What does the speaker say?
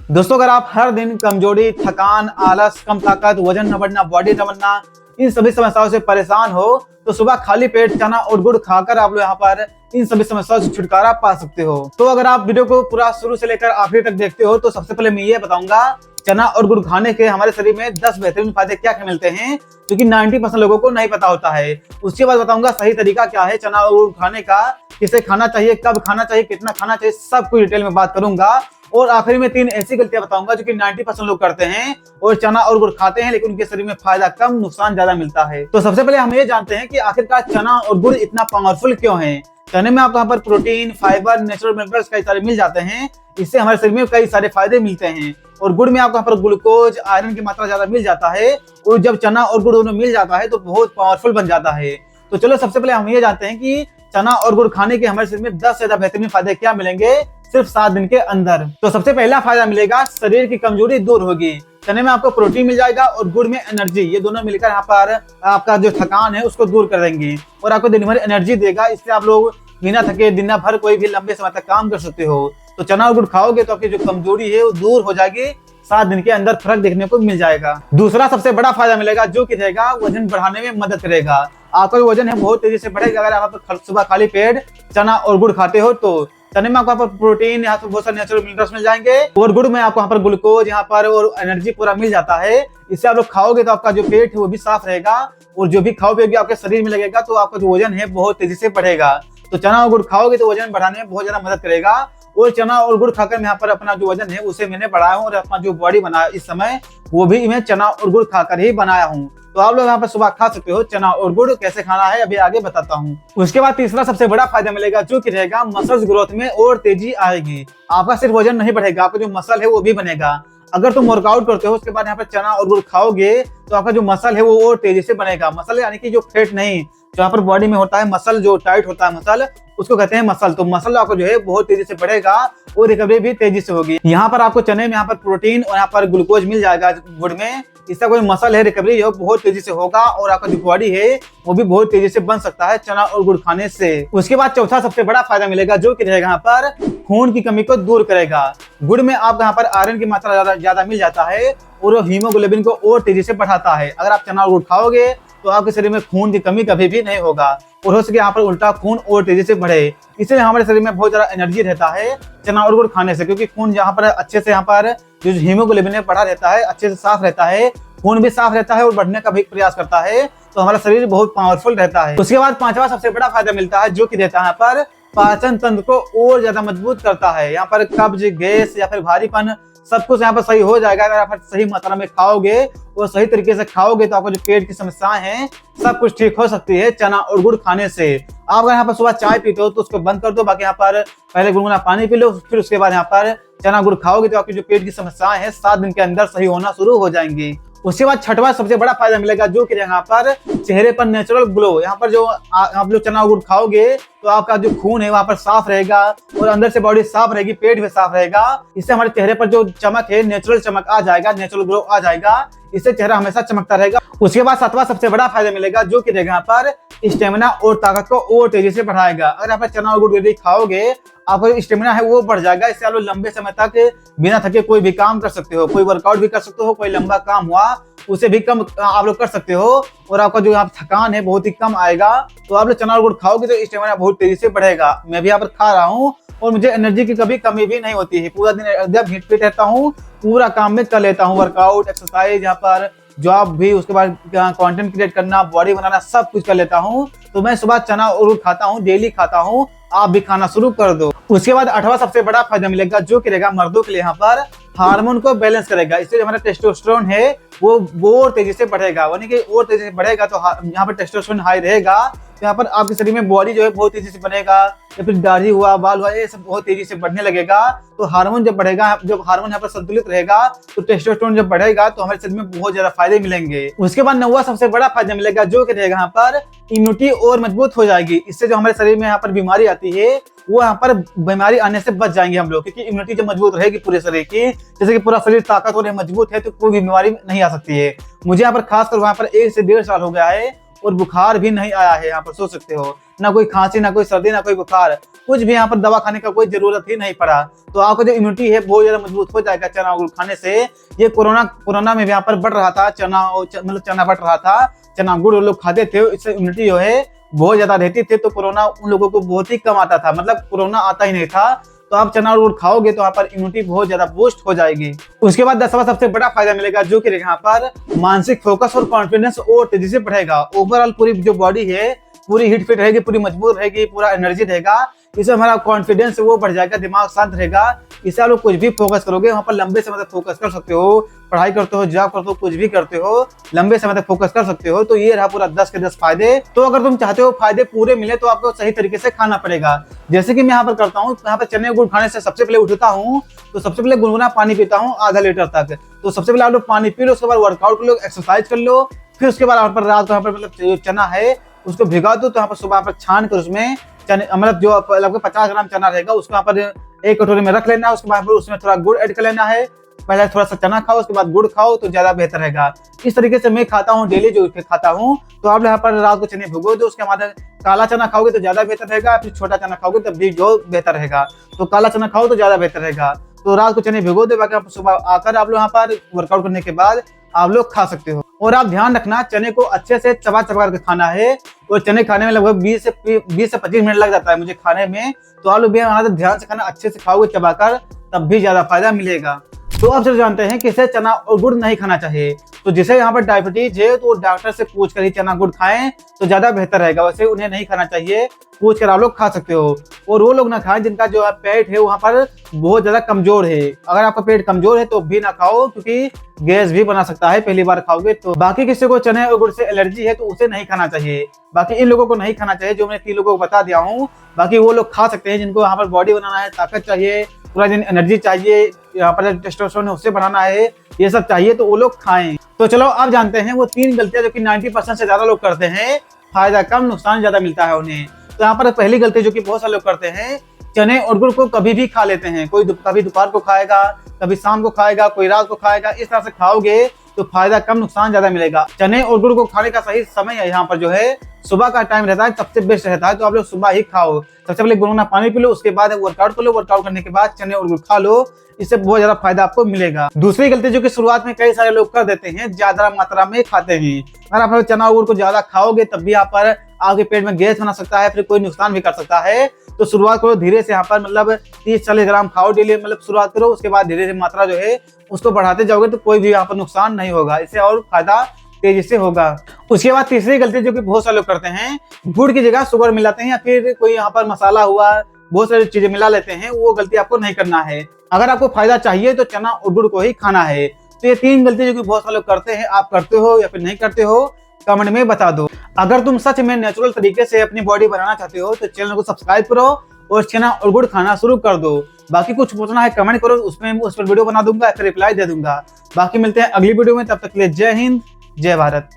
दोस्तों, अगर आप हर दिन कमजोरी, थकान, आलस, कम ताकत, वजन न बढ़ना, बॉडी न बनना, इन सभी समस्याओं से परेशान हो तो सुबह खाली पेट चना और गुड़ खाकर आप लोग यहाँ पर इन सभी समस्याओं से छुटकारा पा सकते हो। तो अगर आप वीडियो को पूरा शुरू से लेकर आखिरी तक देखते हो तो सबसे पहले मैं ये बताऊंगा चना और गुड़ खाने के हमारे शरीर में 10 बेहतरीन फायदे क्या क्या मिलते हैं, जो कि 90% लोगों को नहीं पता होता है। उसके बाद बताऊंगा सही तरीका क्या है चना और गुड़ खाने का, किसे खाना चाहिए, कब खाना चाहिए, कितना खाना चाहिए, सब कुछ डिटेल में बात करूंगा। और आखिरी में 3 ऐसी गलतियां बताऊंगा जो कि 90% लोग करते हैं और चना और गुड़ खाते हैं लेकिन उनके शरीर में फायदा कम, नुकसान ज्यादा मिलता है। तो सबसे पहले हम ये जानते हैं कि आखिरकार चना और गुड़ इतना पावरफुल क्यों है। चने में आपको यहाँ पर प्रोटीन, फाइबर, नेचुरल मिनरल्स कई सारे मिल जाते हैं, इससे हमारे शरीर में कई सारे फायदे मिलते हैं। और गुड़ में आपको यहाँ पर ग्लूकोज, आयरन की मात्रा ज्यादा मिल जाता है और जब चना और गुड़ दोनों मिल जाता है तो बहुत पावरफुल बन जाता है। तो चलो सबसे पहले हम ये जानते हैं कि चना और गुड़ खाने के हमारे शरीर में 10 से ज्यादा बेहतरीन फायदे क्या मिलेंगे सिर्फ 7 दिन के अंदर। तो सबसे पहला फायदा मिलेगा, शरीर की कमजोरी दूर होगी। चने में आपको प्रोटीन मिल जाएगा और गुड़ में एनर्जी, ये दोनों मिलकर यहाँ पर आपका जो थकान है उसको दूर कर देंगे और आपको दिन भर एनर्जी देगा। इससे आप लोग बिना थके दिन भर कोई भी लंबे समय तक काम कर सकते हो। तो चना और गुड़ खाओगे तो आपकी जो कमजोरी है वो दूर हो जाएगी, 7 दिन के अंदर फर्क देखने को मिल जाएगा। दूसरा सबसे बड़ा फायदा मिलेगा जो कि रहेगा वजन बढ़ाने में मदद करेगा। आपका जो वजन है बहुत तेजी से बढ़ेगा अगर आप सुबह खाली पेट चना और गुड़ खाते हो। तो चने में आपको यहाँ पर प्रोटीन, यहाँ पर बहुत सारे नेचुरल मिनरल्स मिल जाएंगे और गुड़ में आपको यहाँ पर ग्लूकोज यहाँ पर और एनर्जी पूरा मिल जाता है। इससे आप लोग खाओगे तो आपका जो पेट है वो भी साफ रहेगा और जो भी खाओ पियोगे आपके शरीर में लगेगा तो आपका जो वजन है बहुत तेजी से बढ़ेगा। तो चना और गुड़ खाओगे तो वजन बढ़ाने में बहुत ज्यादा मदद करेगा। और चना और गुड़ खाकर मैं यहाँ पर अपना जो वजन है उसे मैंने बढ़ाया हूँ और अपना जो बॉडी बनाया इस समय वो भी मैं चना और गुड़ खाकर ही बनाया हूँ। तो आप लोग यहाँ पर सुबह खा सकते हो। चना और गुड़ कैसे खाना है अभी आगे बताता हूँ। उसके बाद तीसरा सबसे बड़ा फायदा मिलेगा जो कि रहेगा मसल्स ग्रोथ में और तेजी आएगी। आपका सिर्फ वजन नहीं बढ़ेगा, आपका जो मसल है वो भी बनेगा। अगर तुम वर्कआउट करते हो उसके बाद यहाँ पर चना और गुड़ खाओगे तो आपका जो मसल है वो और तेजी से बनेगा। मसल यानी कि जो फैट नहीं, जो यहाँ पर बॉडी में होता है मसल, जो टाइट होता है मसल, उसको कहते हैं मसल। तो मसल आपको जो है बहुत तेजी से बढ़ेगा और रिकवरी भी तेजी से होगी। यहाँ पर आपको चने में यहाँ पर प्रोटीन और यहाँ पर ग्लूकोज मिल जाएगा गुड़ में, इससे कोई मसल है रिकवरी जो बहुत तेजी से होगा और आपका जो बॉडी है वो भी बहुत तेजी से बन सकता है चना और गुड़ खाने से। उसके बाद चौथा सबसे बड़ा फायदा मिलेगा जो कि रहेगा यहाँ पर खून की कमी को दूर करेगा। गुड़ में आपको यहाँ पर आयरन की मात्रा ज्यादा मिल जाता है और वो हीमोग्लोबिन को और तेजी से बढ़ाता है। अगर आप चना और गुड़ खाओगे तो आपके शरीर में खून की कमी कभी भी नहीं होगा और हो सके यहाँ पर उल्टा खून और तेजी से बढ़े। इसलिए हमारे शरीर में बहुत ज्यादा एनर्जी रहता है चना और गुड़ खाने से, क्योंकि खून यहाँ पर अच्छे से यहाँ पर जो हीमोग्लोबिन है बढ़ा रहता है, अच्छे से साफ रहता है, खून भी साफ रहता है और बढ़ने का भी प्रयास करता है। तो हमारा शरीर बहुत पावरफुल रहता है। उसके बाद पांचवा सबसे बड़ा फायदा मिलता है जो कि रहता है यहाँ पर पाचन तंत्र को और ज्यादा मजबूत करता है। यहाँ पर कब्ज, गैस या फिर भारीपन सब कुछ यहाँ पर सही हो जाएगा अगर आप सही मात्रा में खाओगे और सही तरीके से खाओगे तो आपको जो पेट की समस्याएं हैं सब कुछ ठीक हो सकती है चना और गुड़ खाने से। आप अगर यहाँ पर सुबह चाय पीते हो तो उसको बंद कर दो, बाकी यहाँ पर पहले गुनगुना पानी पी लो, फिर उसके बाद यहाँ पर चना गुड़ खाओगे तो आपकी जो पेट की समस्याएं हैं 7 दिन के अंदर सही होना शुरू हो जाएंगी। उसके बाद छठवां सबसे बड़ा फायदा मिलेगा जो कि यहाँ पर चेहरे पर नेचुरल ग्लो। यहाँ पर जो आप लोग चना गुड़ खाओगे तो आपका जो खून है वहां पर साफ रहेगा और अंदर से बॉडी साफ रहेगी, पेट भी साफ रहेगा। इससे हमारे चेहरे पर जो चमक है नेचुरल चमक आ जाएगा, नेचुरल ग्लो आ जाएगा। इससे चेहरा हमेशा चमकता रहेगा। उसके बाद 7वां सबसे बड़ा फायदा मिलेगा जो कि रहेगा यहाँ पर स्टेमिना और ताकत को और तेजी से बढ़ाएगा। अगर आप चना और गुड़ खाओगे आपका स्टेमिना है वो बढ़ जाएगा। इससे आप लोग लंबे समय तक बिना थके कोई भी काम कर सकते हो, कोई वर्कआउट भी कर सकते हो, कोई लंबा काम हुआ उसे भी कम आप लोग कर सकते हो और आपका जो यहाँ थकान है बहुत ही कम आएगा। तो आप लोग चना और गुड़ खाओगे तो स्टेमिना बहुत तेजी से बढ़ेगा। मैं भी यहाँ पर खा रहा हूँ और मुझे एनर्जी की कभी कमी भी नहीं होती है। पूरा दिन एकदम हिट फिट रहता हूँ, पूरा काम में कर लेता हूँ, वर्कआउट, एक्सरसाइज, यहाँ पर जॉब भी, उसके बाद कंटेंट क्रिएट करना, बॉडी बनाना, सब कुछ कर लेता हूँ। तो मैं सुबह चना और गुड़ खाता हूँ, डेली खाता हूँ, आप भी खाना शुरू कर दो। उसके बाद 8वां सबसे बड़ा फायदा मिलेगा जो कि रहेगा मर्दों के लिए यहाँ पर हार्मोन को बैलेंस करेगा। इससे हमारा टेस्टोस्टेरोन है वो और तेजी से बढ़ेगा, यानी कि और तेजी से बढ़ेगा। तो यहाँ पर टेस्टोस्टेरोन हाई रहेगा तो यहाँ पर आपके शरीर में बॉडी जो है बहुत तेजी से बनेगा, या फिर दाढ़ी हुआ, बाल हुआ, ये सब बहुत तेजी से बढ़ने लगेगा। तो हार्मोन जब बढ़ेगा, जब हार्मोन यहाँ पर संतुलित रहेगा तो टेस्टोस्टेरोन जब बढ़ेगा तो हमारे शरीर में बहुत ज्यादा फायदे मिलेंगे। उसके बाद 9वां सबसे बड़ा फायदा मिलेगा जो कि रहेगा यहाँ पर इम्यूनिटी और मजबूत हो जाएगी। इससे जो हमारे शरीर में यहाँ पर बीमारी आती है वो यहाँ पर बीमारी आने से बच जाएंगे हम लोग, क्योंकि इम्यूनिटी जब मजबूत रहेगी पूरे शरीर की, जैसे कि पूरा शरीर ताकतवर है, मजबूत है, तो कोई बीमारी नहीं आ सकती है। मुझे यहाँ पर खासकर वहाँ पर 1 से 1.5 साल हो गया है और बुखार भी नहीं आया है यहाँ पर, सोच सकते हो। ना कोई खांसी, ना कोई सर्दी, ना कोई बुखार, कुछ भी यहाँ पर दवा खाने का कोई जरूरत ही नहीं पड़ा। तो आपका जो इम्यूनिटी है बहुत ज्यादा मजबूत हो जाएगा चना गुड़ खाने से। ये कोरोना में भी यहाँ पर बढ़ रहा था, मतलब चना बढ़ रहा था, चना गुड़ लोग खाते थे, इससे इम्यूनिटी जो है बहुत ज्यादा रहती थी। तो कोरोना उन लोगों को बहुत ही कम आता था, मतलब कोरोना आता ही नहीं था। तो आप चना गुड़ खाओगे तो यहाँ पर इम्यूनिटी बहुत ज्यादा बूस्ट हो जाएगी। उसके बाद 10वां सबसे बड़ा फायदा मिलेगा, जो कि यहाँ पर मानसिक फोकस और कॉन्फिडेंस और तेजी से बढ़ेगा। ओवरऑल पूरी जो बॉडी है पूरी हिट फिट रहेगी, पूरी मजबूत रहेगी, पूरा एनर्जी रहेगा। इससे हमारा कॉन्फिडेंस वो बढ़ जाएगा, दिमाग शांत रहेगा। इससे आप लोग कुछ भी फोकस करोगे वहाँ पर लंबे समय तक फोकस कर सकते हो। पढ़ाई करते हो, जॉब करते हो, कुछ भी करते हो, लंबे समय तक फोकस कर सकते हो। तो ये रहा पूरा 10 के 10 फायदे। तो अगर तुम चाहते हो फायदे पूरे मिले तो आपको सही तरीके से खाना पड़ेगा। जैसे कि मैं यहाँ पर करता हूँ, यहाँ पर चने गुड़ खाने से सबसे पहले उठता हूँ तो सबसे पहले गुनगुना पानी पीता हूँ आधा लीटर तक। तो सबसे पहले आप लोग पानी पी लो, उसके बाद वर्कआउट कर लो, एक्सरसाइज कर लो। फिर उसके बाद यहाँ पर रात को यहाँ पर मतलब चना है उसको भिगा दो। तो यहाँ पर सुबह यहाँ पर छान कर उसमें चने, मतलब जो लगभग 50 ग्राम चना रहेगा उसको यहाँ पर एक कटोरे में रख लेना है। उसके बाद उसमें थोड़ा गुड़ ऐड कर लेना है। पहले थोड़ा सा चना खाओ, उसके बाद गुड़ खाओ तो ज्यादा बेहतर रहेगा। इस तरीके से मैं खाता हूँ डेली, जो खाता हूँ। तो आप यहाँ पर रात को चने भिगो दो, उसके बाद काला चना खाओगे तो ज्यादा बेहतर रहेगा, फिर छोटा चना खाओगे तब भी जो बेहतर रहेगा। तो काला चना खाओ तो ज्यादा बेहतर रहेगा। तो रात को चने भिगो दो, बाकी सुबह आकर आप लोग यहाँ पर वर्कआउट करने के बाद आप लोग खा सकते हो। और आप ध्यान रखना, चने को अच्छे से चबा चबा करके खाना है। और चने खाने में लगभग 20 से 25 मिनट लग जाता है मुझे खाने में। तो आप लोग भी ध्यान से खाना, अच्छे से खाओगे चबाकर, तब भी ज्यादा फायदा मिलेगा। तो आप सब जानते हैं किसे चना और गुड़ नहीं खाना चाहिए। तो जिसे यहाँ पर डायबिटीज है तो डॉक्टर से पूछ कर ही चना गुड़ खाएं तो ज्यादा बेहतर रहेगा। वैसे उन्हें नहीं खाना चाहिए, पूछ कर आप लोग खा सकते हो। और वो लोग ना खाएं जिनका जो पेट है वहाँ पर बहुत ज्यादा कमजोर है। अगर आपका पेट कमजोर है तो भी ना खाओ, क्योंकि गैस भी बना सकता है पहली बार खाओगे तो। बाकी किसी को चने और गुड़ से एलर्जी है तो उसे नहीं खाना चाहिए। बाकी इन लोगों को नहीं खाना चाहिए जो मैं 3 लोगों को बता दिया हूँ। बाकी वो लोग खा सकते हैं जिनको यहाँ पर बॉडी बनाना है, ताकत चाहिए, पूरा दिन एनर्जी चाहिए, यहाँ पर टेस्टोस्टेरोन उससे बढ़ाना है, ये सब चाहिए तो वो लोग खाएं। तो चलो आप जानते हैं वो 3 गलतियां जो कि 90% से ज्यादा लोग करते हैं। फायदा कम, नुकसान ज्यादा मिलता है उन्हें। तो यहाँ पर पहली गलती जो कि बहुत सारे लोग करते हैं, चने और गुड़ को कभी भी खा लेते हैं। कोई कभी दोपहर को खाएगा, कभी शाम को खाएगा, कोई रात को खाएगा। इस तरह से खाओगे तो फायदा कम, नुकसान ज्यादा मिलेगा। चने और गुड़ को खाने का सही समय है यहाँ पर जो है सुबह का टाइम रहता है, सबसे बेस्ट रहता है। तो आप लोग सुबह ही खाओ। सबसे पहले गुनगुना पानी पी लो, उसके बाद वर्कआउट कर लो, वर्कआउट करने के बाद चने और गुड़ खा लो। इससे बहुत ज्यादा फायदा आपको मिलेगा। दूसरी गलती जो कि शुरुआत में कई सारे लोग कर देते हैं, ज्यादा मात्रा में खाते हैं। अगर आप चना और गुड़ को ज्यादा खाओगे तब भी यहाँ पर आपके पेट में गैस बना सकता है, फिर कोई नुकसान भी कर सकता है। तो शुरुआत करो धीरे से, यहाँ पर मतलब 30-40 ग्राम खाओ डेली, मतलब शुरुआत करो। उसके बाद धीरे धीरे मात्रा जो है उसको बढ़ाते जाओगे तो कोई भी यहाँ पर नुकसान नहीं होगा, इससे और फायदा तेजी से होगा। उसके बाद तीसरी गलती जो कि बहुत सारे लोग करते हैं, गुड़ की जगह शुगर मिलाते हैं या फिर कोई यहाँ पर मसाला हुआ, बहुत सारी चीजें मिला लेते हैं। वो गलती आपको नहीं करना है। अगर आपको फायदा चाहिए तो चना और गुड़ को ही खाना है। तो ये 3 गलती जो कि बहुत सारे लोग करते हैं, आप करते हो या फिर नहीं करते हो, कमेंट में बता दो। अगर तुम सच में नेचुरल तरीके से अपनी बॉडी बनाना चाहते हो तो चैनल को सब्सक्राइब करो और चना और गुड़ खाना शुरू कर दो। बाकी कुछ पूछना है कमेंट करो, उसमें उस पर वीडियो बना दूंगा, फिर रिप्लाई दे दूंगा। बाकी मिलते हैं अगली वीडियो में, तब तक के लिए जय हिंद, जय भारत।